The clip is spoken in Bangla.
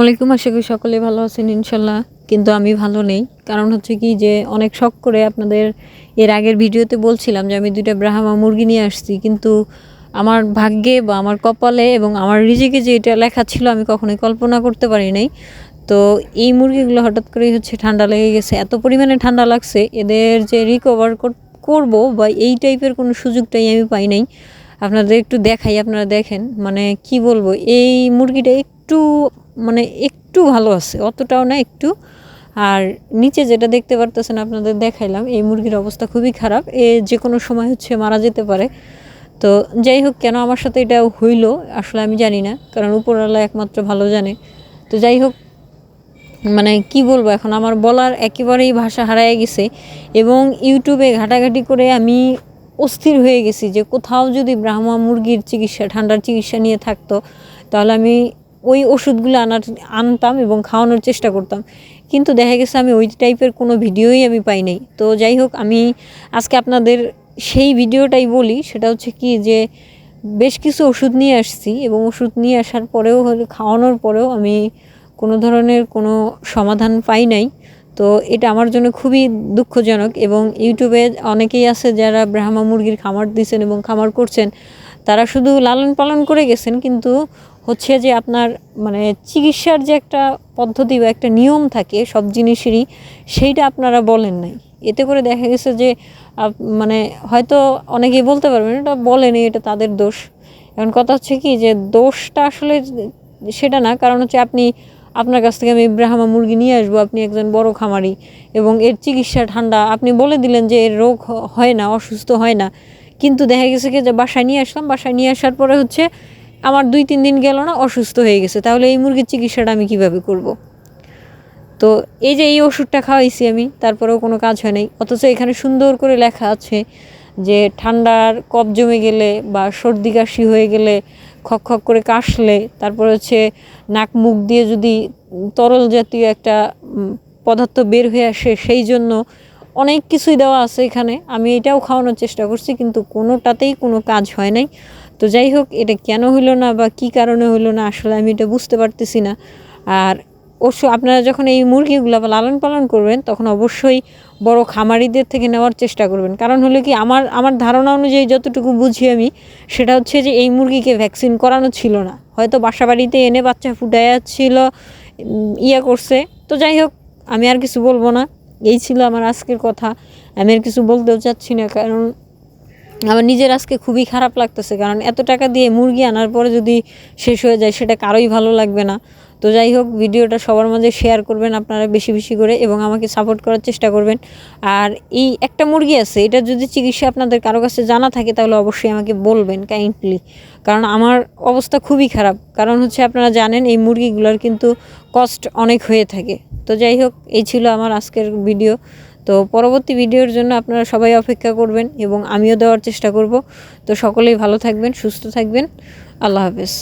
ওয়ালাইকুম, আশা করি সকলে ভালো আছেন ইনশাল্লাহ। কিন্তু আমি ভালো নেই। কারণ হচ্ছে কি যে অনেক শখ করে আপনাদের এর আগের ভিডিওতে বলছিলাম যে আমি ২টা ব্রাহ্মা মুরগি নিয়ে আসছি, কিন্তু আমার ভাগ্যে বা আমার কপালে এবং আমার রিজিকে যে এটা লেখা ছিল আমি কখনোই কল্পনা করতে পারি নাই। তো এই মুরগিগুলো হঠাৎ করেই হচ্ছে ঠান্ডা লেগে গেছে, এত পরিমাণে ঠান্ডা লাগছে, এদের যে রিকভার করব বা এই টাইপের কোনো সুযোগটাই আমি পাই নাই। আপনাদের একটু দেখাই, আপনারা দেখেন, মানে কি বলবো, এই মুরগিটা একটু মানে একটু ভালো আছে, অতটাও না, একটু। আর নিচে যেটা দেখতে পারতেছেন আপনাদের দেখাইলাম, এই মুরগির অবস্থা খুবই খারাপ, এ যে কোনো সময় হচ্ছে মারা যেতে পারে। তো যাই হোক, কেন আমার সাথে এটা হইলো আসলে আমি জানি না, কারণ উপরওয়ালা একমাত্র ভালো জানে। তো যাই হোক, মানে কি বলবো, এখন আমার বলার একেবারেই ভাষা হারায় গেছে। এবং ইউটিউবে ঘাটাঘাটি করে আমি অস্থির হয়ে গেছি যে কোথাও যদি ব্রাহ্মা মুরগির চিকিৎসা, ঠান্ডার চিকিৎসা নিয়ে থাকতো, তাহলে আমি ওই ওষুধগুলো আনতাম এবং খাওয়ানোর চেষ্টা করতাম। কিন্তু দেখা গেছে আমি ওই টাইপের কোনো ভিডিওই আমি পাই নাই। তো যাই হোক, আমি আজকে আপনাদের সেই ভিডিওটাই বলি। সেটা হচ্ছে কি যে বেশ কিছু ওষুধ নিয়ে আসছি এবং ওষুধ নিয়ে আসার পরেও, খাওয়ানোর পরেও আমি কোনো ধরনের কোনো সমাধান পাই নাই। তো এটা আমার জন্য খুবই দুঃখজনক। এবং ইউটিউবে অনেকেই আছে যারা ব্রাহ্মা মুরগির খামার দিয়েছেন এবং খামার করছেন, তারা শুধু লালন পালন করে গেছেন, কিন্তু হচ্ছে যে আপনার মানে চিকিৎসার যে একটা পদ্ধতি বা একটা নিয়ম থাকে সব জিনিসেরই, সেইটা আপনারা বলেন নাই। এতে করে দেখা গেছে যে মানে হয়তো অনেকেই বলতে পারবেন এটা বলেনি, এটা তাদের দোষ। এখন কথা হচ্ছে কি যে দোষটা আসলে সেটা না, কারণ হচ্ছে আপনার কাছ থেকে আমি ব্রাহ্মা মুরগি নিয়ে আসবো, আপনি একজন বড় খামারি, এবং এর চিকিৎসা ঠান্ডা, আপনি বলে দিলেন যে এর রোগ হয় না, অসুস্থ হয় না। কিন্তু দেখা গেছে কি যে বাসায় নিয়ে আসলাম, বাসায় নিয়ে আসার পরে হচ্ছে আমার ২-৩ দিন গেল না, অসুস্থ হয়ে গেছে। তাহলে এই মুরগির চিকিৎসাটা আমি কিভাবে করব? তো এই যে এই ওষুধটা খাওয়াইছি আমি, তারপরেও কোনো কাজ হয় নাই। অথচ এখানে সুন্দর করে লেখা আছে যে ঠান্ডার কফ জমে গেলে বা সর্দি কাশি হয়ে গেলে, খক খক করে কাশলে, তারপর হচ্ছে নাক মুখ দিয়ে যদি তরল জাতীয় একটা পদার্থ বের হয়ে আসে, সেই জন্য অনেক কিছুই দেওয়া আছে এখানে। আমি এটাও খাওয়ানোর চেষ্টা করছি, কিন্তু কোনোটাতেই কোনো কাজ হয় নাই। তো যাই হোক, এটা কেন হইলো না বা কী কারণে হইলো না আসলে আমি এটা বুঝতে পারতেছি না। আর অবশ্য আপনারা যখন এই মুরগিগুলো লালন পালন করবেন, তখন অবশ্যই বড় খামারিদের থেকে নেওয়ার চেষ্টা করবেন। কারণ হলো কি, আমার ধারণা অনুযায়ী যতটুকু বুঝি আমি, সেটা হচ্ছে যে এই মুরগিকে ভ্যাকসিন করানো ছিল না, হয়তো বাসা বাড়িতে এনে বাচ্চা ফুটাইয়া ছিল, ইয়া করছে। তো যাই হোক, আমি আর কিছু বলবো না। এই ছিল আমার আজকের কথা। আমি আর কিছু বলতেও চাচ্ছি না, কারণ আমার নিজের আজকে খুবই খারাপ লাগতেছে। কারণ এত টাকা দিয়ে মুরগি আনার পরে যদি শেষ হয়ে যায়, সেটা কারোই ভালো লাগবে না। তো যাই হোক, ভিডিওটা সবার মাঝে শেয়ার করবেন আপনারা বেশি বেশি করে, এবং আমাকে সাপোর্ট করার চেষ্টা করবেন। আর এই একটা মুরগি আছে, এটা যদি চিকিৎসা আপনাদের কারো কাছে জানা থাকে, তাহলে অবশ্যই আমাকে বলবেন কাইন্ডলি। কারণ আমার অবস্থা খুবই খারাপ। কারণ হচ্ছে আপনারা জানেন এই মুরগিগুলোর কিন্তু কস্ট অনেক হয়ে থাকে। তো যাই হোক, এই ছিল আমার আজকের ভিডিও। তো পরবর্তী ভিডিওর জন্য আপনারা সবাই অপেক্ষা করবেন এবং আমিও দেওয়ার চেষ্টা করব। তো সকলেই ভালো থাকবেন, সুস্থ থাকবেন। আল্লাহ হাফেজ।